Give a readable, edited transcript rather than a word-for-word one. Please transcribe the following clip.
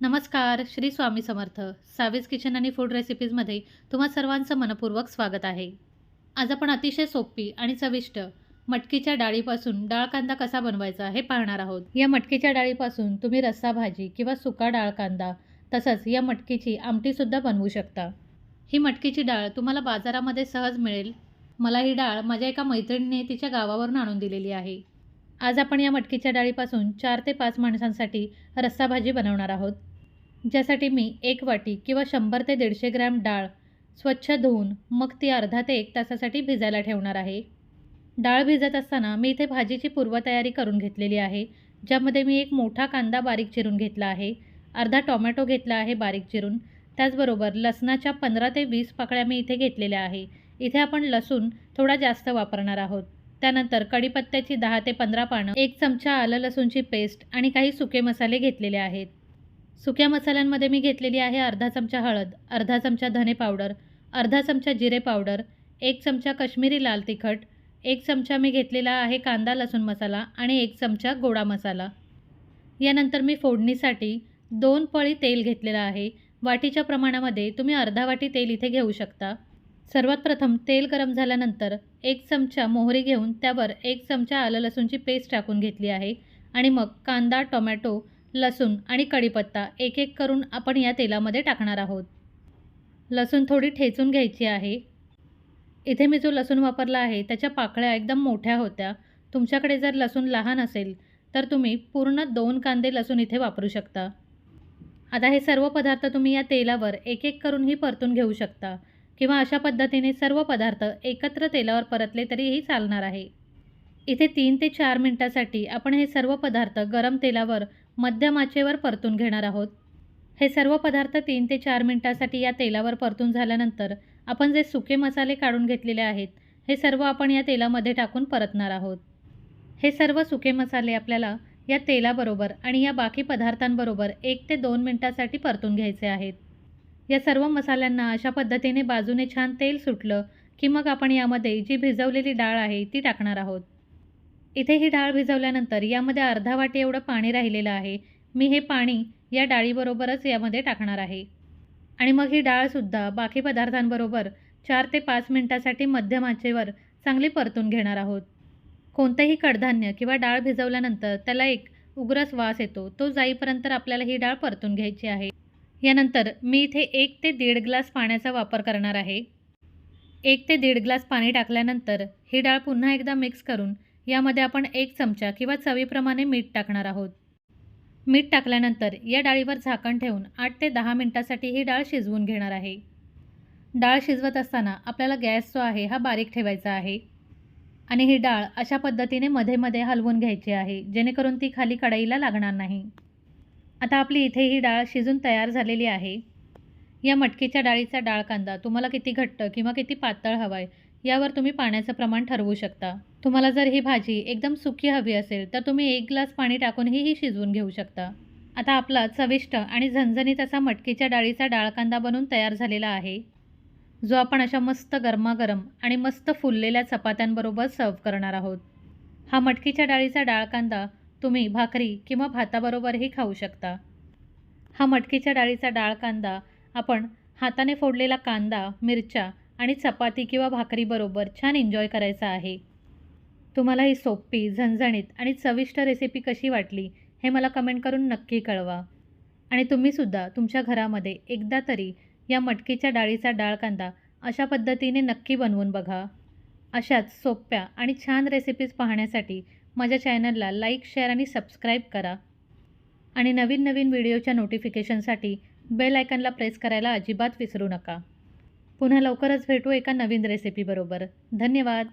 नमस्कार, श्री स्वामी समर्थ. सावीज किचन आणि फूड रेसिपीजमध्ये तुम्हा सर्वांचं मनपूर्वक स्वागत आहे. आज आपण अतिशय सोपी आणि चविष्ट मटकीच्या डाळीपासून डाळ कांदा कसा बनवायचा हे पाहणार आहोत. या मटकीच्या डाळीपासून तुम्ही रस्सा भाजी किंवा सुका डाळ कांदा तसंच या मटकीची आमटीसुद्धा बनवू शकता. ही मटकीची डाळ तुम्हाला बाजारामध्ये सहज मिळेल. मला ही डाळ माझ्या एका मैत्रिणीने तिच्या गावावरून आणून दिलेली आहे. आज आपण या मटकीच्या डाळीपासून 4 ते 5 माणसांसाठी रस्सा भाजी बनवणार आहोत. ज्यासाठी मी 1 वाटी किंवा 100 ते 150 ग्रॅम डाळ स्वच्छ धुवून मग ती अर्धा ते 1 तासासाठी भिजायला ठेवणार आहे. डाळ भिजत असताना मी इथे भाजीची पूर्वतयारी करून घेतलेली आहे. ज्यामध्ये मी एक मोठा कांदा बारीक चिरून घेतला आहे, अर्धा टोमॅटो घेतला आहे बारीक चिरून, त्याचबरोबर लसणाच्या 15 ते 20 पाकळ्या मी इथे घेतलेल्या आहे. इथे आपण लसूण थोडा जास्त वापरणार आहोत. त्यानंतर कढीपत्त्याची 10 ते 15 पानं, 1 चमचा आलं लसूणची पेस्ट आणि काही सुके मसाले घेतलेले आहेत. सुक्या मसाल्यांमध्ये मी घेतलेली आहे अर्धा चमचा हळद, अर्धा चमचा धने पावडर, अर्धा चमचा जिरे पावडर, 1 चमचा काश्मीरी लाल तिखट, 1 चमचा मी घेतलेला आहे कांदा लसूण मसाला आणि 1 चमचा गोडा मसाला. यानंतर मी फोडणीसाठी 2 पळी तेल घेतलेलं आहे. वाटीच्या प्रमाणामध्ये तुम्ही अर्धा वाटी तेल इथे घेऊ शकता. सर्वात प्रथम तेल गरम झाल्यानंतर 1 चमचा मोहरी घेऊन त्यावर 1 चमचा आलं लसूणची पेस्ट टाकून घेतली आहे आणि मग कांदा, टोमॅटो, लसूण आणि कढीपत्ता एक एक करून आपण या तेलामध्ये टाकणार आहोत. लसूण थोडी ठेचून घ्यायची आहे. इथे मी जो लसूण वापरला आहे त्याच्या पाकळ्या एकदम मोठ्या होत्या. तुमच्याकडे जर लसूण लहान असेल तर तुम्ही पूर्ण 2 कांदे लसूण इथे वापरू शकता. आता हे सर्व पदार्थ तुम्ही या तेलावर एक एक करूनही परतून घेऊ शकता किंवा अशा पद्धतीने सर्व पदार्थ एकत्र तेलावर परतले तरीही चालणार आहे. इथे 3 ते 4 मिनिटासाठी आपण हे सर्व पदार्थ गरम तेलावर मध्यम आचेवर परतून घेणार आहोत. हे सर्व पदार्थ 3 ते 4 मिनिटासाठी या तेलावर परतून झाल्यानंतर आपण जे सुके मसाले काढून घेतलेले आहेत हे सर्व आपण या तेलामध्ये टाकून परतणार आहोत. हे सर्व सुके मसाले आपल्याला या तेलाबरोबर आणि या बाकी पदार्थांबरोबर 1 ते 2 मिनिटासाठी परतून घ्यायचे आहेत. या सर्व मसाल्यांना अशा पद्धतीने बाजूने छान तेल सुटलं की मग आपण यामध्ये जी भिजवलेली डाळ आहे ती टाकणार आहोत. इथे ही डाळ भिजवल्यानंतर यामध्ये अर्धा वाटी एवढं पाणी राहिलेलं आहे. मी हे पाणी या डाळीबरोबरच यामध्ये टाकणार आहे आणि मग ही डाळसुद्धा बाकी पदार्थांबरोबर 4 ते 5 मिनिटासाठी मध्यम आचेवर चांगली परतून घेणार आहोत. कोणतेही कडधान्य किंवा डाळ भिजवल्यानंतर त्याला एक उग्रच वास येतो. तो जाईपर्यंत आपल्याला ही डाळ परतून घ्यायची आहे. यानंतर मी इथे 1 ते 1.5 ग्लास पाण्याचा वापर करणार आहे. 1 ते 1.5 ग्लास पाणी टाकल्यानंतर ही डाळ पुन्हा एकदा मिक्स करून यामध्ये आपण 1 चमचा किंवा चवीप्रमाणे मीठ टाकणार आहोत. मीठ टाकल्यानंतर या डाळीवर झाकण ठेवून 8 ते 10 मिनिटासाठी ही डाळ शिजवून घेणार आहे. डाळ शिजवत असताना आपल्याला गॅस जो आहे हा बारीक ठेवायचा आहे आणि ही डाळ अशा पद्धतीने मध्ये मध्ये हलवून घ्यायची आहे जेणेकरून ती खाली कढईला लागणार नाही. आता आपली इथे ही डाळ शिजून तयार झालेली आहे. या मटकीच्या डाळीचा डाळ कांदा तुम्हाला किती घट्ट किंवा किती पातळ हवा आहे यावर तुम्ही पाण्याचं प्रमाण ठरवू शकता. तुम्हाला जर ही भाजी एकदम सुकी हवी असेल तर तुम्ही 1 ग्लास पाणी टाकूनही ही शिजवून घेऊ शकता. आता आपला चविष्ट आणि झणझणीत असा मटकीच्या डाळीचा डाळ कांदा बनून तयार झालेला आहे, जो आपण अशा मस्त गरमागरम आणि मस्त फुललेल्या चपात्यांबरोबर सर्व करणार आहोत. हा मटकीच्या डाळीचा डाळ कांदा तुम्ही भाकरी किंवा भाताबरोबरही खाऊ शकता. हा मटकीच्या डाळीचा डाळ कांदा आपण हाताने फोडलेला कांदा, मिरच्या आणि चपाती किंवा भाकरीबरोबर छान एन्जॉय करायचा आहे. तुम्हाला ही सोपी, झणझणीत आणि चविष्ट रेसिपी कशी वाटली हे मला कमेंट करून नक्की कळवा. आणि तुम्हीसुद्धा तुमच्या घरामध्ये एकदा तरी या मटकीच्या डाळीचा डाळ कांदा अशा पद्धतीने नक्की बनवून बघा. अशाच सोप्या आणि छान रेसिपीज पाहण्यासाठी माझ्या चॅनलला लाईक, शेअर आणि सबस्क्राईब करा. आणि नवीन नवीन व्हिडिओच्या नोटिफिकेशनसाठी बेल आयकॉनला प्रेस करायला अजिबात विसरू नका. पुन्हा लवकरच भेटू एका नवीन रेसिपीबरोबर. धन्यवाद.